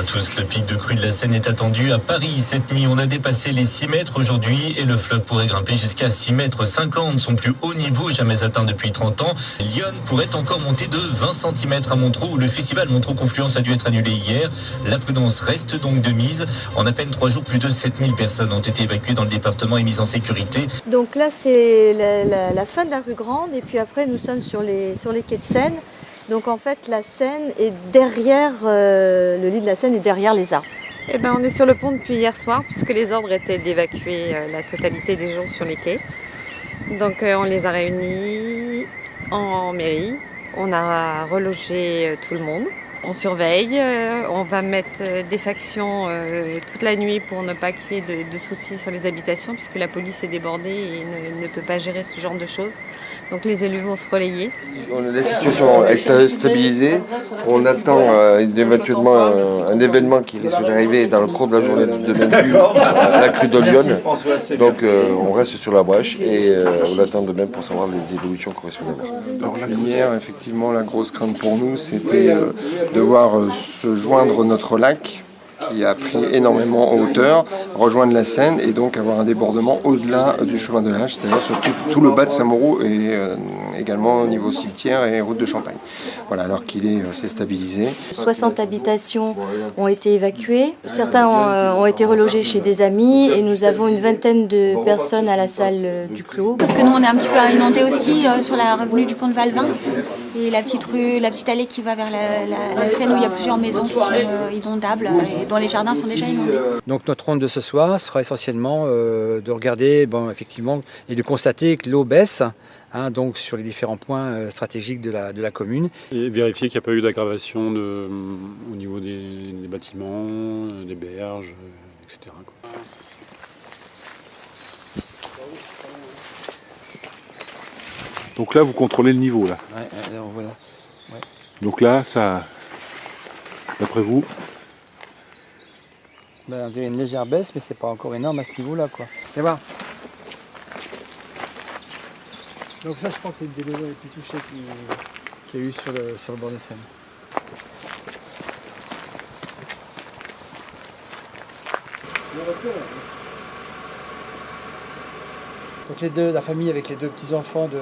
tous. Le pic de crue de la Seine est attendu à Paris. Cette nuit, on a dépassé les 6 mètres aujourd'hui et le fleuve pourrait grimper jusqu'à 6,50 mètres, son plus haut niveau jamais atteint depuis 30 ans. Lyon pourrait encore monter de 20 cm à Montreux, où le festival Montreux Confluence a dû être annulé hier. La prudence reste donc de mise. En à peine 3 jours, plus de 7000 personnes ont été évacuées dans le département et mises en sécurité. Donc là, c'est la fin de la rue Grande et puis après, nous sommes sur les quais de Seine. Donc en fait, la Seine est derrière, le lit de la Seine est derrière les arbres. Eh ben, on est sur le pont depuis hier soir puisque les ordres étaient d'évacuer la totalité des gens sur les quais. Donc on les a réunis en mairie, on a relogé tout le monde. On surveille, on va mettre des factions toute la nuit pour ne pas qu'il y ait de soucis sur les habitations puisque la police est débordée et ne peut pas gérer ce genre de choses. Donc les élus vont se relayer. La situation est stabilisée. On attend éventuellement un événement qui risque d'arriver dans le cours de la journée de demain, la crue de Lyon. Donc on reste sur la brèche et on attend demain pour savoir les évolutions correspondantes. Alors la lumière, effectivement, la grosse crainte pour nous, c'était de voir se joindre notre lac qui a pris énormément en hauteur, rejoindre la Seine et donc avoir un débordement au-delà du chemin de l'Âge, c'est-à-dire sur tout le bas de Saint-Mauroux et également au niveau cimetière et route de Champagne. Voilà, alors qu'il s'est stabilisé. 60 habitations ont été évacuées, certains ont été relogés chez des amis et nous avons une vingtaine de personnes à la salle du Clos. Parce que nous on est un petit peu inondés aussi sur la revenue du pont de Valvin et la petite rue, la petite allée qui va vers la Seine où il y a plusieurs maisons qui sont inondables et dont les jardins sont déjà inondés. Donc notre ronde de ce soir sera essentiellement de regarder effectivement et de constater que l'eau baisse. Donc sur les différents points stratégiques de la commune. Et vérifier qu'il n'y a pas eu d'aggravation au niveau des bâtiments, des berges, etc. Donc là, vous contrôlez le niveau, là. Ouais, alors voilà. Ouais. Donc là, ça, d'après vous, on dirait une légère baisse, mais c'est pas encore énorme à ce niveau-là, quoi. Viens voir. Donc ça, je crois que c'est une des maisons les plus touchées qu'il y a eu sur le bord des Seine. Donc la famille avec les 2 petits-enfants de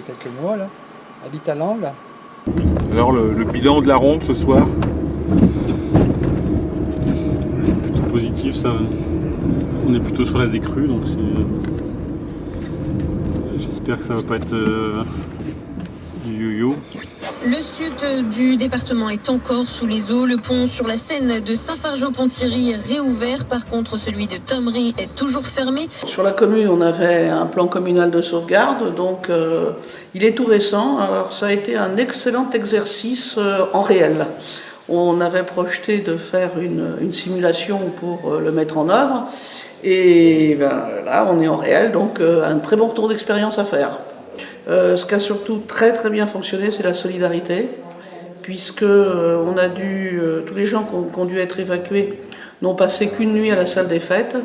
quelques mois, là, habite à l'angle. alors le bilan de la ronde ce soir, c'est plutôt positif, ça. On est plutôt sur la décrue, donc j'espère que ça va pas être du yo-yo. Le sud du département est encore sous les eaux. Le pont sur la Seine de Saint-Fargeau-Ponthierry est réouvert. Par contre, celui de Thomery est toujours fermé. Sur la commune, on avait un plan communal de sauvegarde, donc il est tout récent. Alors ça a été un excellent exercice en réel. On avait projeté de faire une simulation pour le mettre en œuvre. Et là, on est en réel, donc un très bon retour d'expérience à faire. Ce qui a surtout très très bien fonctionné, c'est la solidarité, puisque tous les gens qui ont dû être évacués n'ont passé qu'une nuit à la salle des fêtes.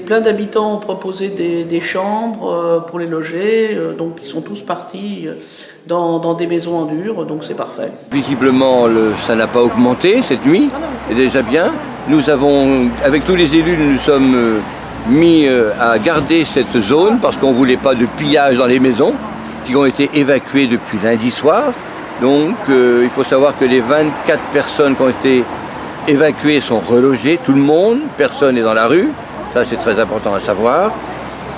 Plein d'habitants ont proposé des chambres pour les loger, donc ils sont tous partis dans des maisons en dur, donc c'est parfait. Visiblement, ça n'a pas augmenté cette nuit, c'est déjà bien. Nous avons, avec tous les élus, nous sommes mis à garder cette zone parce qu'on ne voulait pas de pillage dans les maisons qui ont été évacuées depuis lundi soir. Donc il faut savoir que les 24 personnes qui ont été évacuées sont relogées, tout le monde, personne n'est dans la rue, ça c'est très important à savoir.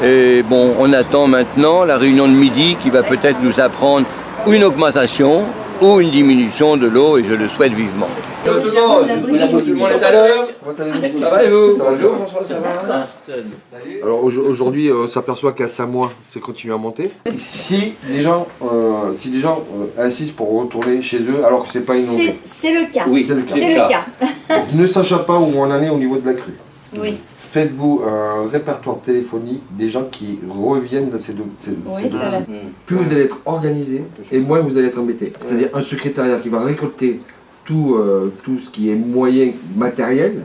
Et bon, on attend maintenant la réunion de midi qui va peut-être nous apprendre ou une augmentation ou une diminution de l'eau et je le souhaite vivement. Tout le monde est à l'heure. Ça va et vous? Bonjour François, ça va? Alors aujourd'hui, on s'aperçoit qu'à 5 mois, c'est continué à monter. Si les gens insistent pour retourner chez eux alors que c'est pas inondé. C'est le cas. Oui, c'est le cas. Donc, ne sachant pas où on en est au niveau de la crue. Oui. Faites-vous un répertoire téléphonique des gens qui reviennent dans ces dossiers. Plus vous allez être organisé et moins vous allez être embêté. C'est-à-dire un secrétariat qui va récolter tout ce qui est moyen matériel,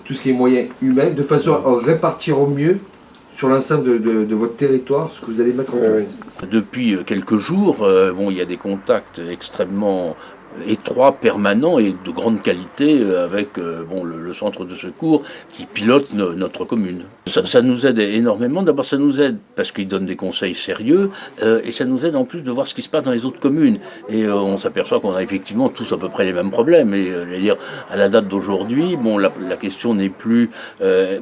tout ce qui est moyen humain, de façon à répartir au mieux sur l'ensemble de votre territoire ce que vous allez mettre en place. Depuis quelques jours, il y a des contacts extrêmement étroit, permanent et de grande qualité avec le centre de secours qui pilote notre commune. Ça nous aide énormément. D'abord, ça nous aide parce qu'il donne des conseils sérieux et ça nous aide en plus de voir ce qui se passe dans les autres communes. Et on s'aperçoit qu'on a effectivement tous à peu près les mêmes problèmes. Et à la date d'aujourd'hui, la question n'est plus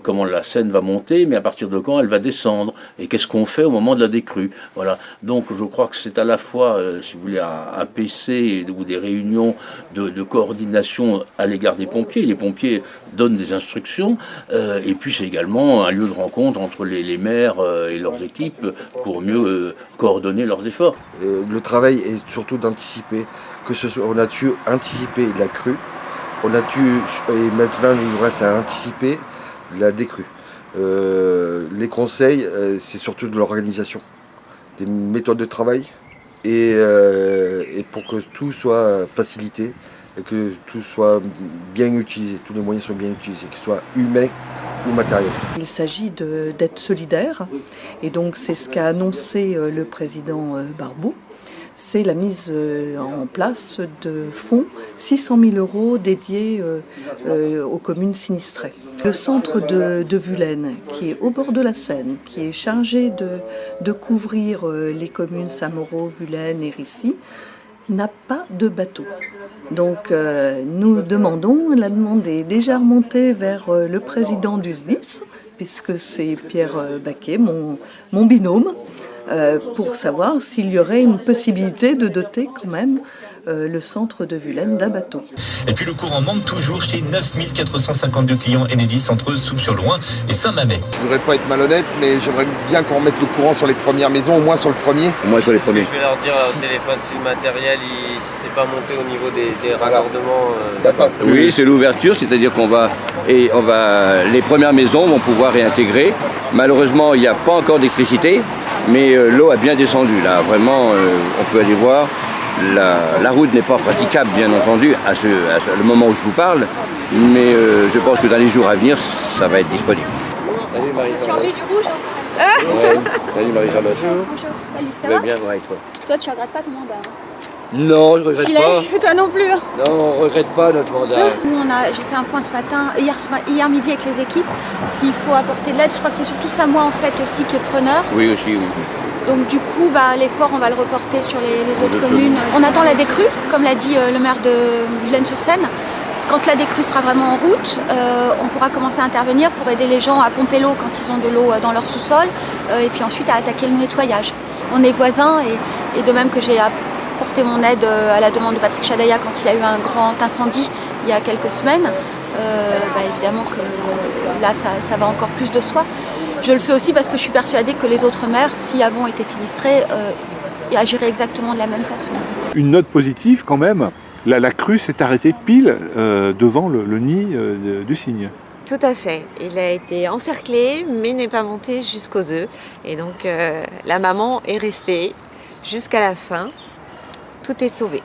comment la Seine va monter, mais à partir de quand elle va descendre et qu'est-ce qu'on fait au moment de la décrue. Voilà. Donc je crois que c'est à la fois, si vous voulez, un PC ou des réunions de coordination à l'égard des pompiers. Les pompiers donnent des instructions et puis c'est également un lieu de rencontre entre les maires et leurs équipes pour mieux coordonner leurs efforts. Le travail est surtout d'anticiper, on a dû anticiper la crue, et maintenant il nous reste à anticiper la décrue. Les conseils, c'est surtout de l'organisation, des méthodes de travail et pour que tout soit facilité et que tout soit bien utilisé, tous les moyens soient bien utilisés, qu'ils soient humains ou matériels. Il s'agit d'être solidaire et donc c'est ce qu'a annoncé le président Barbeau. C'est la mise en place de fonds, 600 000 € dédiés aux communes sinistrées. Le centre de Vulaine, qui est au bord de la Seine, qui est chargé de couvrir les communes Saint-Mauro, Vulaine et Rissy, n'a pas de bateau. Donc nous demandons, la demande est déjà remontée vers le président du SDIS, puisque c'est Pierre Baquet, mon binôme, pour savoir s'il y aurait une possibilité de doter quand même le centre de Vulaine d'un bateau. Et puis le courant manque toujours chez 9452 clients Enedis entre Soupe-sur-Loing et Saint-Mamet. Je ne voudrais pas être malhonnête, mais j'aimerais bien qu'on remette le courant sur les premières maisons, au moins sur le premier. Au moins sur les premiers. Je vais leur dire au téléphone si le matériel, si c'est pas monté au niveau des raccordements. Oui, c'est l'ouverture, c'est-à-dire les premières maisons vont pouvoir réintégrer. Malheureusement, il n'y a pas encore d'électricité, mais l'eau a bien descendu. Là, vraiment, on peut aller voir. La route n'est pas praticable, bien entendu, à le moment où je vous parle, mais je pense que dans les jours à venir, ça va être disponible. Salut Marie-Charlotte. Tu as envie du rouge Salut Marie-Charlotte. Bonjour, salut, ça va bien? Ouais, toi. Toi, tu regrettes pas ton mandat? Non, je regrette pas. Toi non plus. Non, on regrette pas notre mandat. Nous, j'ai fait un point ce matin, hier midi avec les équipes, s'il faut apporter de l'aide. Je crois que c'est surtout ça, moi, en fait, aussi, qui est preneur. Oui, aussi, oui. Donc du coup, l'effort, on va le reporter sur les autres communes. On attend la décrue, comme l'a dit le maire de Vulaine-sur-Seine. Quand la décrue sera vraiment en route, on pourra commencer à intervenir pour aider les gens à pomper l'eau quand ils ont de l'eau dans leur sous-sol, et puis ensuite à attaquer le nettoyage. On est voisins, et de même que j'ai apporté mon aide à la demande de Patrick Chadaya quand il y a eu un grand incendie il y a quelques semaines, évidemment que là, ça va encore plus de soi. Je le fais aussi parce que je suis persuadée que les autres maires, s'ils avons été sinistrés, agiraient exactement de la même façon. Une note positive quand même, la crue s'est arrêtée pile devant le nid du cygne. Tout à fait. Il a été encerclé, mais n'est pas monté jusqu'aux œufs. Et donc la maman est restée jusqu'à la fin. Tout est sauvé.